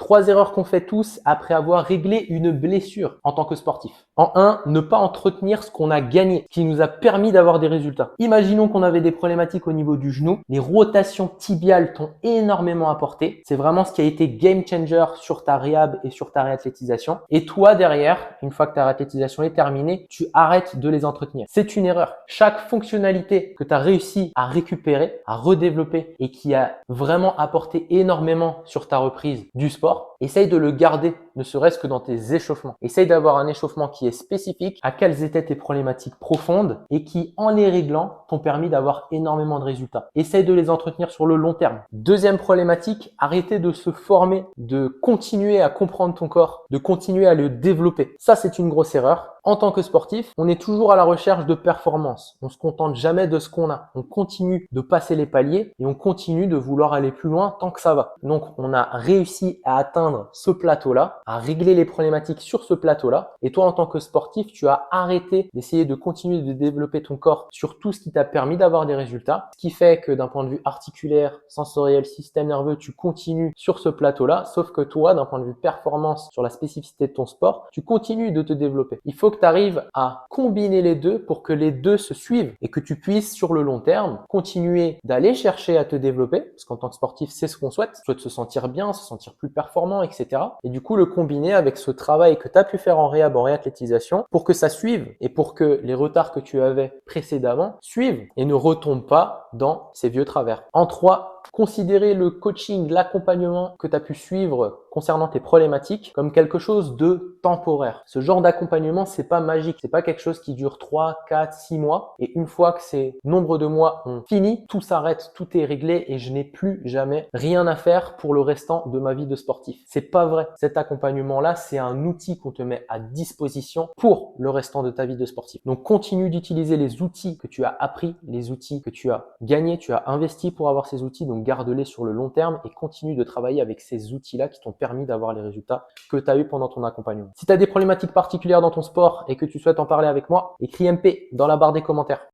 3 erreurs qu'on fait tous après avoir réglé une blessure en tant que sportif. En 1, ne pas entretenir ce qu'on a gagné, ce qui nous a permis d'avoir des résultats. Imaginons qu'on avait des problématiques au niveau du genou. Les rotations tibiales t'ont énormément apporté. C'est vraiment ce qui a été game changer sur ta réhab et sur ta réathlétisation. Et toi, derrière, une fois que ta réathlétisation est terminée, tu arrêtes de les entretenir. C'est une erreur. Chaque fonctionnalité que tu as réussi à récupérer, à redévelopper et qui a vraiment apporté énormément sur ta reprise du sport, essaye de le garder, ne serait-ce que dans tes échauffements. Essaye d'avoir un échauffement qui est spécifique à quelles étaient tes problématiques profondes et qui, en les réglant, t'ont permis d'avoir énormément de résultats. Essaye de les entretenir sur le long terme. Deuxième problématique, arrêtez de se former, de continuer à comprendre ton corps, de continuer à le développer. Ça, c'est une grosse erreur. En tant que sportif, on est toujours à la recherche de performance. On se contente jamais de ce qu'on a. On continue de passer les paliers et on continue de vouloir aller plus loin tant que ça va. Donc, on a réussi à atteindre ce plateau-là, à régler les problématiques sur ce plateau-là. Et toi, en tant que sportif, tu as arrêté d'essayer de continuer de développer ton corps sur tout ce qui t'a permis d'avoir des résultats. Ce qui fait que d'un point de vue articulaire, sensoriel, système nerveux, tu continues sur ce plateau-là. Sauf que toi, d'un point de vue performance sur la spécificité de ton sport, tu continues de te développer. Il faut que tu arrives à combiner les deux pour que les deux se suivent et que tu puisses sur le long terme continuer d'aller chercher à te développer, parce qu'en tant que sportif, c'est ce qu'on souhaite. On souhaite se sentir bien, se sentir plus performant, etc. Et du coup, le combiner avec ce travail que tu as pu faire en réhab, en réathlétisation, pour que ça suive et pour que les retards que tu avais précédemment suivent et ne retombent pas dans ces vieux travers. En 3, considérer le coaching, l'accompagnement que tu as pu suivre concernant tes problématiques comme quelque chose de temporaire. Ce genre d'accompagnement, c'est pas magique. C'est pas quelque chose qui dure 3, 4, 6 mois. Et une fois que ces nombres de mois ont fini, tout s'arrête, tout est réglé et je n'ai plus jamais rien à faire pour le restant de ma vie de sportif. C'est pas vrai. Cet accompagnement-là, c'est un outil qu'on te met à disposition pour le restant de ta vie de sportif. Donc, continue d'utiliser les outils que tu as appris, les outils que tu as gagnés, tu as investi pour avoir ces outils. Donc, garde-les sur le long terme et continue de travailler avec ces outils-là qui t'ont permis d'avoir les résultats que tu as eu pendant ton accompagnement. Si tu as des problématiques particulières dans ton sport et que tu souhaites en parler avec moi, écris MP dans la barre des commentaires.